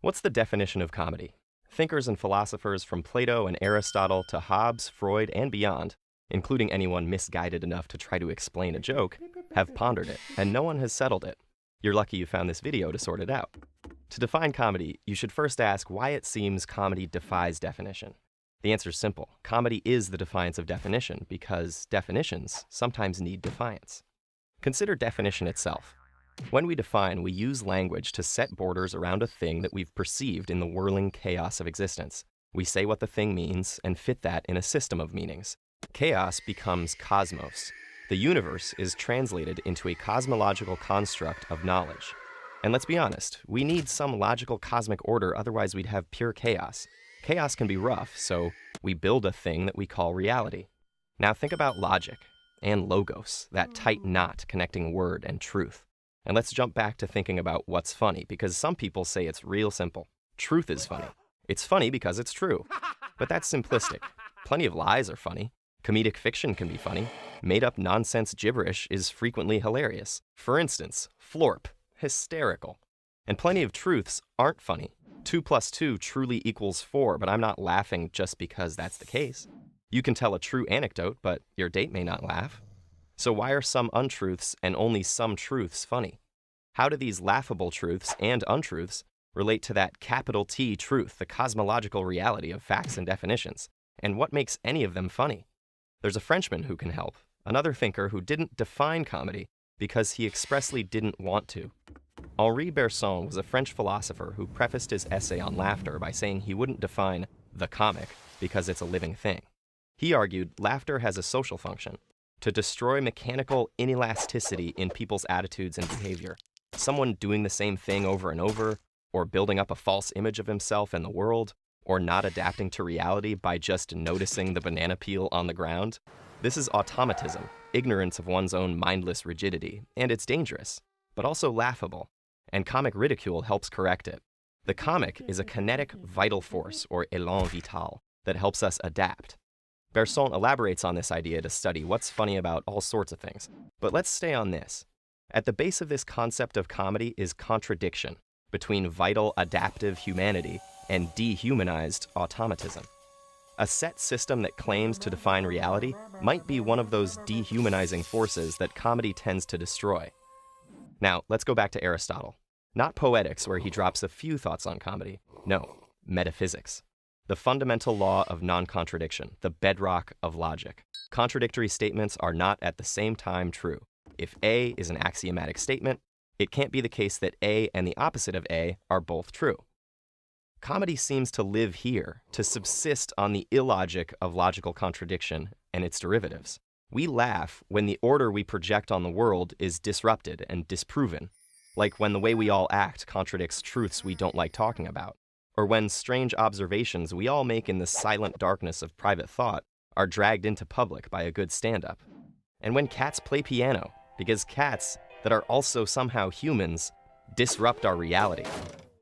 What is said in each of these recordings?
What's the definition of comedy? Thinkers and philosophers from Plato and Aristotle to Hobbes, Freud, and beyond, including anyone misguided enough to try to explain a joke, have pondered it, and no one has settled it. You're lucky you found this video to sort it out. To define comedy, you should first ask why it seems comedy defies definition. The answer's simple. Comedy is the defiance of definition because definitions sometimes need defiance. Consider definition itself. When we define, we use language to set borders around a thing that we've perceived in the whirling chaos of existence. We say what the thing means and fit that in a system of meanings. Chaos becomes cosmos. The universe is translated into a cosmological construct of knowledge. And let's be honest, we need some logical cosmic order, otherwise we'd have pure chaos. Chaos can be rough, so we build a thing that we call reality. Now think about logic and logos, that tight knot connecting word and truth. And let's jump back to thinking about what's funny, because some people say it's real simple. Truth is funny. It's funny because it's true. But that's simplistic. Plenty of lies are funny. Comedic fiction can be funny. Made-up nonsense gibberish is frequently hilarious. For instance, florp, hysterical. And plenty of truths aren't funny. 2 + 2 truly equals 4, but I'm not laughing just because that's the case. You can tell a true anecdote, but your date may not laugh. So why are some untruths and only some truths funny? How do these laughable truths and untruths relate to that capital T truth, the cosmological reality of facts and definitions? And what makes any of them funny? There's a Frenchman who can help, another thinker who didn't define comedy because he expressly didn't want to. Henri Bergson was a French philosopher who prefaced his essay on laughter by saying he wouldn't define the comic because it's a living thing. He argued laughter has a social function, to destroy mechanical inelasticity in people's attitudes and behavior. Someone doing the same thing over and over, or building up a false image of himself and the world, or not adapting to reality by just noticing the banana peel on the ground. This is automatism, ignorance of one's own mindless rigidity, and it's dangerous, but also laughable, and comic ridicule helps correct it. The comic is a kinetic vital force, or élan vital, that helps us adapt. Bergson elaborates on this idea to study what's funny about all sorts of things. But let's stay on this. At the base of this concept of comedy is contradiction between vital, adaptive humanity and dehumanized automatism. A set system that claims to define reality might be one of those dehumanizing forces that comedy tends to destroy. Now, let's go back to Aristotle. Not poetics, where he drops a few thoughts on comedy. No, metaphysics. The fundamental law of non-contradiction, the bedrock of logic. Contradictory statements are not at the same time true. If A is an axiomatic statement, it can't be the case that A and the opposite of A are both true. Comedy seems to live here, to subsist on the illogic of logical contradiction and its derivatives. We laugh when the order we project on the world is disrupted and disproven, like when the way we all act contradicts truths we don't like talking about, or when strange observations we all make in the silent darkness of private thought are dragged into public by a good stand-up. And when cats play piano, because cats that are also somehow humans disrupt our reality.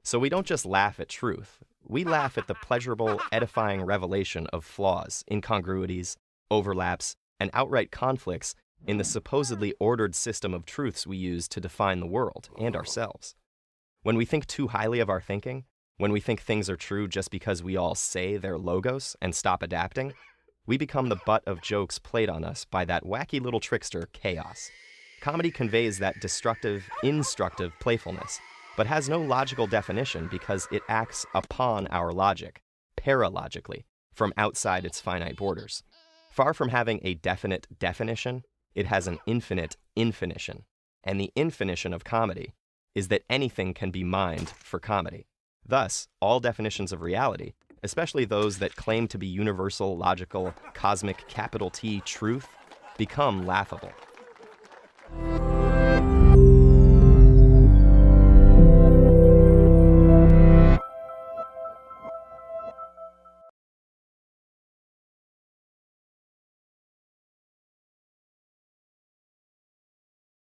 So we don't just laugh at truth, we laugh at the pleasurable, edifying revelation of flaws, incongruities, overlaps, and outright conflicts in the supposedly ordered system of truths we use to define the world and ourselves. When we think too highly of our thinking, when we think things are true just because we all say they're logos and stop adapting, we become the butt of jokes played on us by that wacky little trickster, chaos. Comedy conveys that destructive, instructive playfulness, but has no logical definition because it acts upon our logic, paralogically, from outside its finite borders. Far from having a definite definition, it has an infinite infinition. And the infinition of comedy is that anything can be mined for comedy. Thus, all definitions of reality, especially those that claim to be universal, logical, cosmic, capital T truth, become laughable.